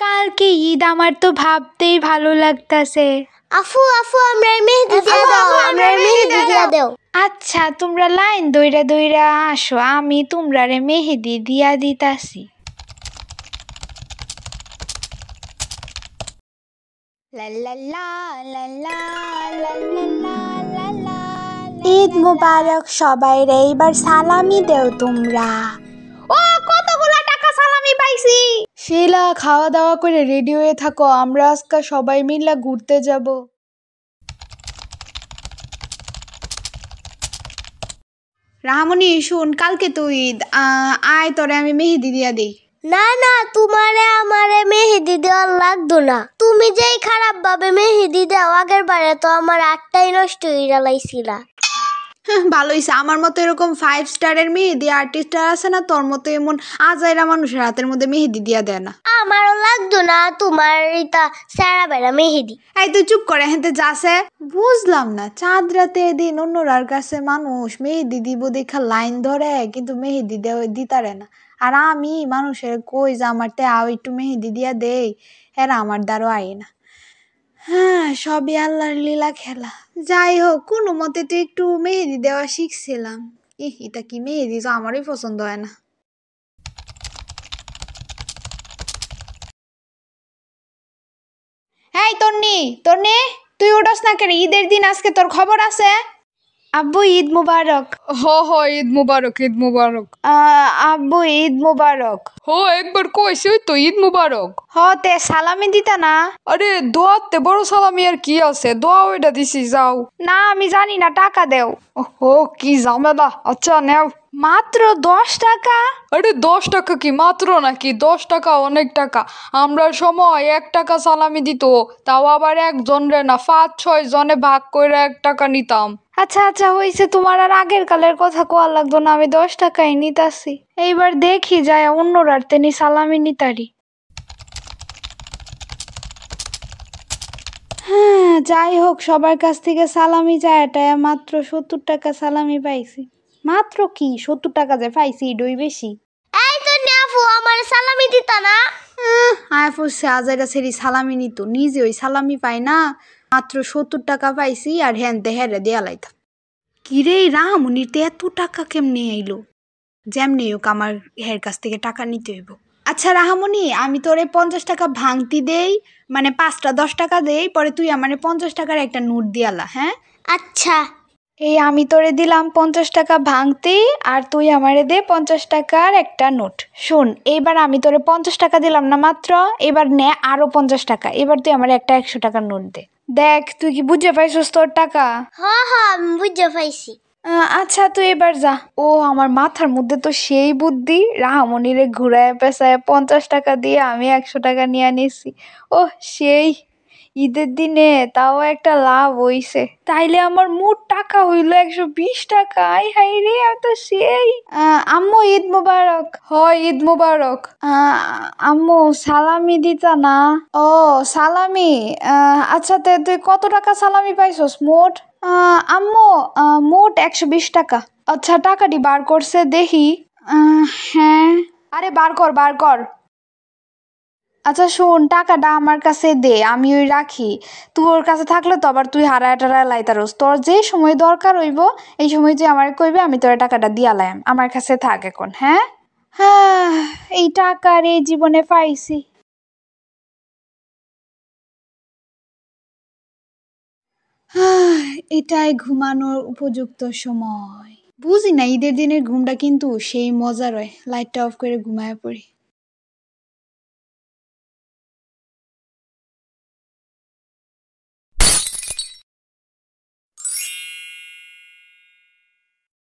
কালকে ঈদ, আমার তো ভাবতেই ভালো লাগতাছে। আফু আমরা মেহেদি দিয়া দাও, আমরা মেহেদি দিয়া দাও। আচ্ছা, তোমরা লাইন দইরা দইরা আসো, আমি তোমরারে মেহেদি দিয়া দিতাছি। ঈদ মুবারক সবাই রে, এইবার সালামি দেও তোমরা। ও কতগুলা টাকা সালামি পাইছি। শিলা, খাওয়া দাওয়া করে রেডি হয়ে থাকো, আমরা আজকে সবাই মিলে ঘুরতে যাব। রাহামণি শুন, কালকে তো ঈদ, আয় তোরে আমি মেহেদি দিয়া দিই। না তোমারে আমারে মেহেদি দেওয়ার লাগতো না। তুমি যেই খারাপ ভাবে মেহেদি দাও, আগের বারে তো আমার 8টাই নষ্ট হয়ে গেলাইছিলা। ভালো হইছে, আমার মতো এরকম 5 স্টারের মেহেদি আর্টিস্ট আছে না, তোর মতো এমন আজাইরা মানুষের হাতের মধ্যে মেহেদি দিয়া দেয় না। আমারও লাগতো না তোমার এটা সারা বেড়া মেহেদি। এই তুই চুপ করে, হেঁতে যাচ্ছে। বুঝলাম না, চাঁদ রাতে এদিন অন্যরার কাছে মানুষ মেহেদি দিব দেখা লাইন ধরে, কিন্তু মেহেদি দিতারে না। আর আমি মানুষের কই যে আমার আও একটু মেহেদি দিয়া দেই, এরা আমার দ্বারা আয় না। হ্যাঁ, সবই আল্লাহর লীলা খেলা। যাই হোক, কোনো মতে তো একটু মেহেদি দেওয়া শিখছিলাম। এটা কি মেহেদি, তো আমারই পছন্দ হয় না। এই তন্নি, তুই উঠোস না কেন? ঈদের দিন, আজকে তোর খবর আছে। আব্বু ঈদ মুবারক। ঈদ মুবারক, ঈদ মুবারক। আব্বু ঈদ মুবারক। একবার কইছি তো ঈদ মুবারক। তে সালামি দিতা না? আরে দোয়াতে বড় সালামি আর কি আছে, দোয়া ওইটা দিছি, যাও। না আমি জানি না, টাকা দেও। কি ঝামেলা। আচ্ছা নেও। মাত্র 10 টাকা? আরে 10 টাকা কি মাত্র নাকি? 10 টাকা অনেক টাকা। আমরা সময় 1 টাকা সালামি দিত, তাও আবার একজন রে না, 5-6 জনে ভাগ করে 1 টাকা নিতাম। আচ্ছা হইছে, তোমার আর আগের কালের কথা কোয়া লাগতো না, আমি 10 টাকাই নিতাছি। এইবার দেখি যায় অন্যরার তেনি সালামি নিতারি। হ্যাঁ, যাই হোক, সবার কাছ থেকে সালামি যায়, এটা মাত্র 70 টাকা সালামি পাইছি। মাত্র কি 70 টাকা যে পাইছি, এডই বেশি। এই তো নাফু আমার সালামি দিতা না? আয়ফু সাজাইরা সেরি সালামি নিত, নিজে ওই সালামি পাই না। মাত্র 70 টাকা পাইছি, আর হেনতে হেরে দেয়া লাইতাম। কিরে রাহামণির তো এত টাকা কেমনে আইলো? যেমনি হোক আমার হের কাছ থেকে টাকা নিতে হইব। আচ্ছা রাহামণি, আমি তোরে 50 টাকা ভাঙতি দেই, মানে 5টা 10 টাকা দেই, পরে তুই আমারে 50 টাকার একটা নোট দিয়ালা। হ্যাঁ আচ্ছা। এই আমি তোরে দিলাম 50 টাকা ভাঙতি, আর তুই আমারে দে 50 টাকার একটা নোট। শোন, এইবার আমি তোরে 50 টাকা দিলাম না মাত্র, এবার নে আরো 50 টাকা। এবার তুই আমার একটা 100 টাকার নোট দে। দেখ তুই কি বুঝে পাইছিস তোর টাকা? আমি বুঝে পাইছি। আচ্ছা তুই এবার যা। ও আমার মাথার মধ্যে তো সেই বুদ্ধি, রাহামণিরে ঘুরায় পেঁচায় 50 টাকা দিয়ে আমি 100 টাকা নিয়ে নিছি। ও সেই ঈদের দিনে তাও একটা লাভ হইছে। তাইলে আমার মোট টাকা হইলো 120 টাকা। আই হাই রে, আমি তো সেই। আম্মু ঈদ মুবারক। ঈদ মুবারক। আম্মু সালামি দিতা না? ও সালামি, আচ্ছা তুই কত টাকা সালামি পাইছস মোট? আম্মু মোট 120 টাকা। আচ্ছা, টাকাটি বার করছে দেখি। হ্যাঁ। আরে বার কর। আচ্ছা শোন, টাকাটা আমার কাছে দে, আমি ওই রাখি। তোর কাছে থাকলে তো আবার তুই হারায় টারায় লাইতারস। তোর যে সময় দরকার হইব, এই সময় তুই আমার কইবে, আমি তোর টাকাটা দিয়া লাইম। আমার কাছে থাক এখন। হ্যাঁ, এই টাকা রে জীবনে পাইছি। এটাই ঘুমানোর উপযুক্ত সময়। বুঝি না, ঈদের দিনের ঘুমটা কিন্তু সেই মজার হয়। লাইটটা অফ করে ঘুমায় পড়ি।